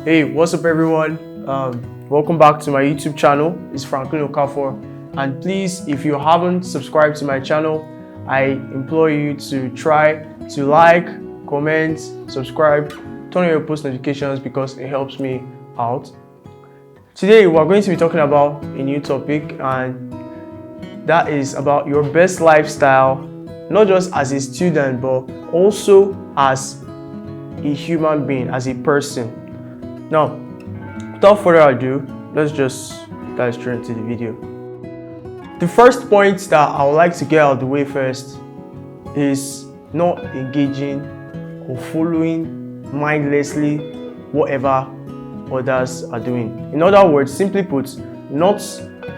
Hey, what's up everyone? Welcome back to my YouTube channel. It's Franklin Okafor, and please, if you haven't subscribed to my channel, I implore you to try to like, comment, subscribe, turn on your post notifications because it helps me out. Today we're going to be talking about a new topic, and that is about your best lifestyle, not just as a student but also as a human being, as a person. Now, without further ado, let's just dive straight into the video. The first point that I would like to get out of the way first is not engaging or following mindlessly whatever others are doing. In other words, simply put, not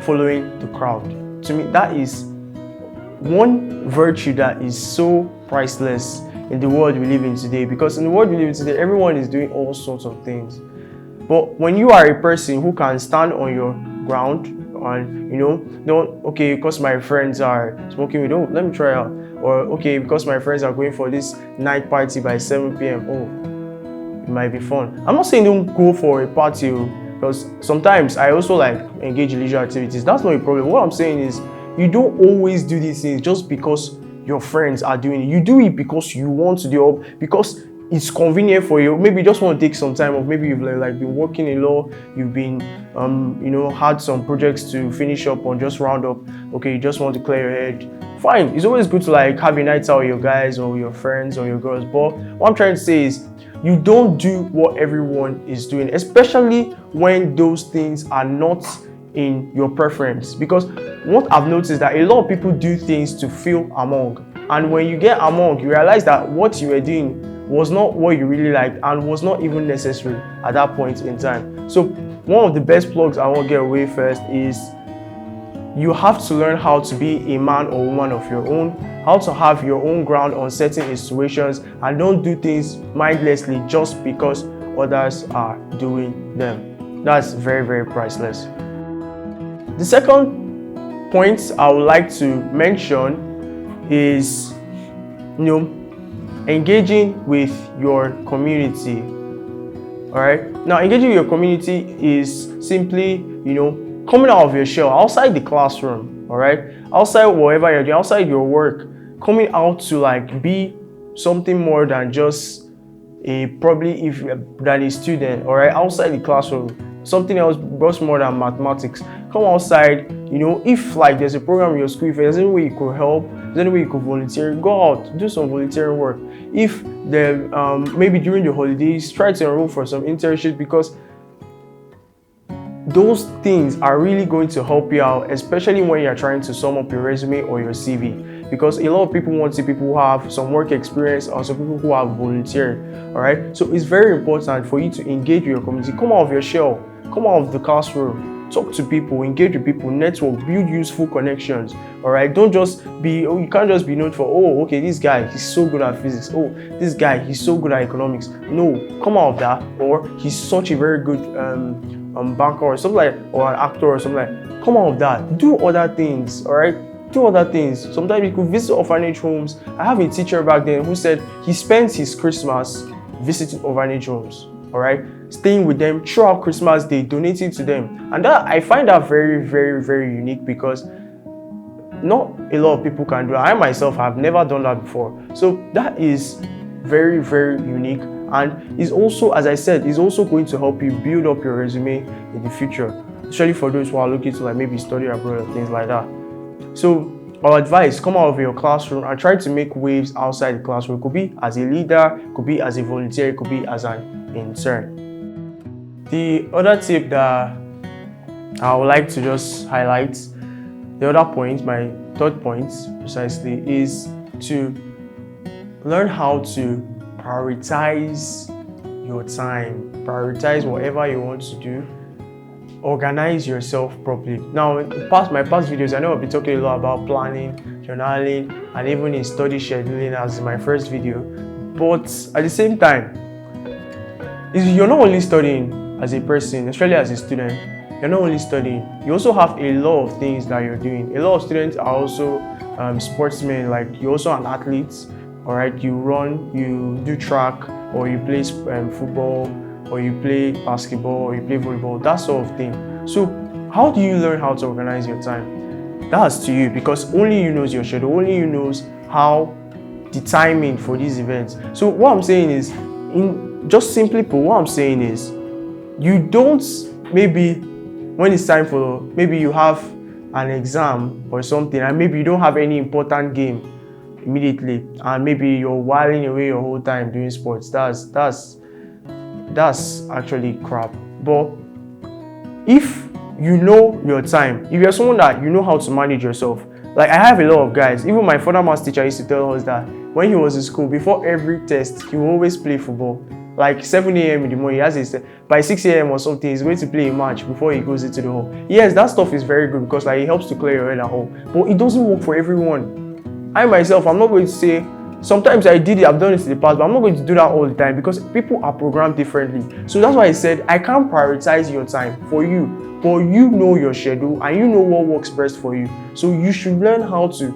following the crowd. To me, that is one virtue that is so priceless in the world we live in today, because in the world we live in today, everyone is doing all sorts of things. But when you are a person who can stand on your ground and don't, okay, because my friends are smoking, let me try out. Or okay, because my friends are going for this night party by 7 p.m. Oh, it might be fun. I'm not saying don't go for a party, because sometimes I also like engage in leisure activities. That's not a problem. What I'm saying is you don't always do these things just because your friends are doing it. You do it because you want to do it, because it's convenient for you. Maybe you just want to take some time off. Maybe you've like been working a lot. You've been, had some projects to finish up or just round up. Okay, you just want to clear your head. Fine. It's always good to like have a night out with your guys or your friends or your girls. But what I'm trying to say is you don't do what everyone is doing, especially when those things are not in your preference. Because what I've noticed is that a lot of people do things to feel among. And when you get among, you realize that what you were doing was not what you really liked and was not even necessary at that point in time. So one of the best plugs I want to get away first is you have to learn how to be a man or woman of your own, how to have your own ground on certain situations, and don't do things mindlessly just because others are doing them. That's very, very priceless. The second point I would like to mention is, engaging with your community. All right. Now, engaging with your community is simply, coming out of your shell outside the classroom. All right. Outside whatever you're doing, outside your work, coming out to like be something more than just than a student. All right. Outside the classroom, something else, much more than mathematics. Come outside. If like there's a program in your school, if there's any way you could help, there's any way you could volunteer, go out, do some volunteering work. If maybe during the holidays, try to enroll for some internship, because those things are really going to help you out, especially when you're trying to sum up your resume or your CV. Because a lot of people want to see people who have some work experience or some people who have volunteered. All right, so it's very important for you to engage with your community. Come out of your shell, come out of the classroom. Talk to people, engage with people, network, build useful connections. All right, don't just be, you can't just be known for, okay, this guy, he's so good at physics. Oh, this guy, he's so good at economics. No, come out of that. Or he's such a very good banker or something like, or an actor or something like. Come out of that. Do other things. All right, do other things. Sometimes you could visit orphanage homes. I have a teacher back then who said he spends his Christmas visiting orphanage homes. All right, staying with them throughout Christmas Day, donating to them. And that, I find that very, very, very unique, because not a lot of people can do that. I myself have never done that before. So that is very, very unique, and is also, as I said, is also going to help you build up your resume in the future, especially for those who are looking to like maybe study abroad or things like that. So our advice, come out of your classroom and try to make waves outside the classroom. It could be as a leader, it could be as a volunteer, it could be as an intern. The other tip that I would like to just highlight, the other point, my third point precisely, is to learn how to prioritize your time, prioritize whatever you want to do, organize yourself properly. Now, in my past videos, I know I've been talking a lot about planning, journaling, and even in study scheduling as in my first video. But at the same time, you're not only studying as a person, especially as a student. You're not only studying, you also have a lot of things that you're doing. A lot of students are also sportsmen, like you're also an athlete. All right, you run, you do track, or you play football, or you play basketball, or you play volleyball, that sort of thing. So how do you learn how to organize your time? That's to you, because only you knows your schedule, only you knows how the timing for these events. So what I'm saying is, in just simply put, what I'm saying is, you don't, maybe when it's time for, maybe you have an exam or something, and maybe you don't have any important game immediately, and maybe you're whiling away your whole time doing sports. That's actually crap. But if you know your time, if you're someone that you know how to manage yourself, like I have a lot of guys, even my father maths teacher used to tell us that when he was in school, before every test, he will always play football. Like 7 a.m. in the morning, by 6 a.m. or something, he's going to play a match before he goes into the hall. Yes, that stuff is very good because like it helps to clear your head at home, but it doesn't work for everyone. I myself, I'm not going to say, sometimes I did it, I've done it in the past, but I'm not going to do that all the time because people are programmed differently. So that's why I said I can't prioritize your time for you, but you know your schedule and you know what works best for you. So you should learn how to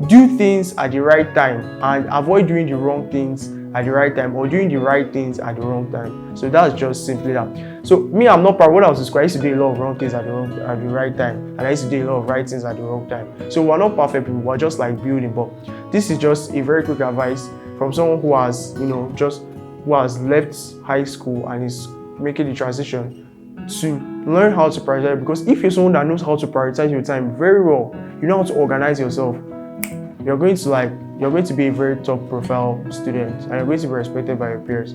do things at the right time and avoid doing the wrong things at the right time, or doing the right things at the wrong time. So that's just simply that. So me, I'm not proud. When I was in school, I used to do a lot of wrong things at the right time, and I used to do a lot of right things at the wrong time. So we're not perfect people, we're just like building. But this is just a very quick advice from someone who has, who has left high school and is making the transition to learn how to prioritize. Because if you're someone that knows how to prioritize your time very well, you know how to organize yourself, you're going to be a very top profile student and you're going to be respected by your peers.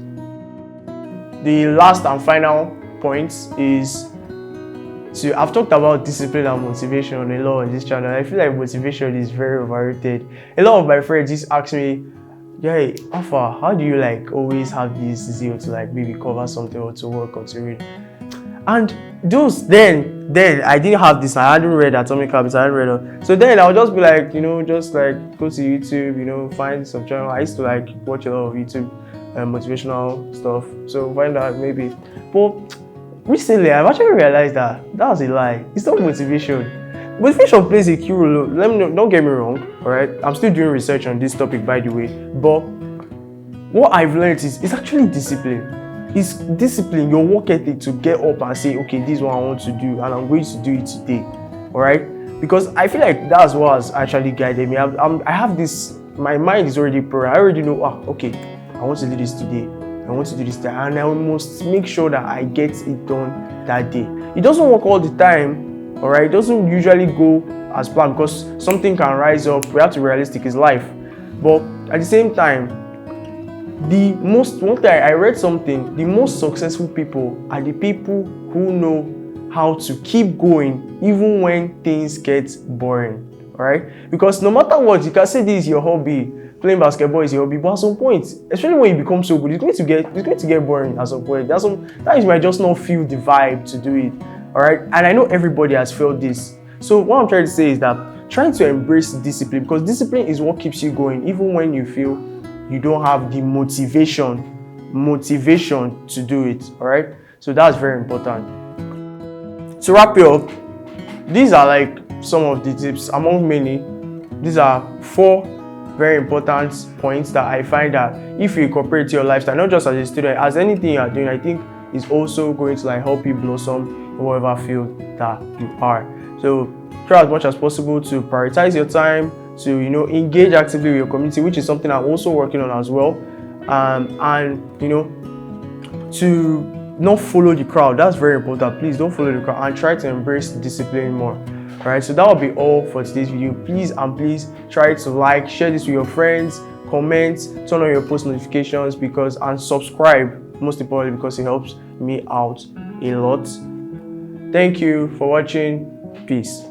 The last and final point is I've talked about discipline and motivation a lot on this channel. I feel like motivation is very overrated. A lot of my friends just ask me, "Hey, Alpha, how do you always have this zeal to maybe cover something or to work or to read?" And those then I didn't have this. I hadn't read Atomic Habits. I hadn't read it. So then I would just be just go to YouTube, find some channel. I used to watch a lot of YouTube motivational stuff. So find out maybe. But recently I've actually realized that was a lie. It's not motivation. Motivation plays a key role. Let me know, don't get me wrong. All right, I'm still doing research on this topic, by the way. But what I've learned is it's actually discipline. It's discipline, your work ethic to get up and say, okay, this is what I want to do and I'm going to do it today. All right, because I feel like that's what has actually guided me. I have this, my mind is already programmed. I already know, okay, I want to do this today. I want to do this today, and I must make sure that I get it done that day. It doesn't work all the time, all right? It doesn't usually go as planned because something can rise up. We have to be realistic, it's life. But at the same time, one time I read something, the most successful people are the people who know how to keep going even when things get boring, all right? Because no matter what, you can say this is your hobby, playing basketball is your hobby, but at some point, especially when you become so good, it's going to get boring at some point. That you might just not feel the vibe to do it, all right? And I know everybody has felt this. So what I'm trying to say is that trying to embrace discipline, because discipline is what keeps you going even when you feel you don't have the motivation to do it, all right? So that's very important. To wrap it up, these are some of the tips among many. These are 4 very important points that I find that if you incorporate to your lifestyle, not just as a student, as anything you are doing, I think is also going to help you blossom in whatever field that you are. So try as much as possible to prioritize your time, to engage actively with your community, which is something I'm also working on as well, and to not follow the crowd. That's very important. Please don't follow the crowd and try to embrace discipline more. All right, so that will be all for today's video. Please try to share this with your friends, comment, turn on your post notifications, and subscribe, most importantly, because it helps me out a lot. Thank you for watching. Peace.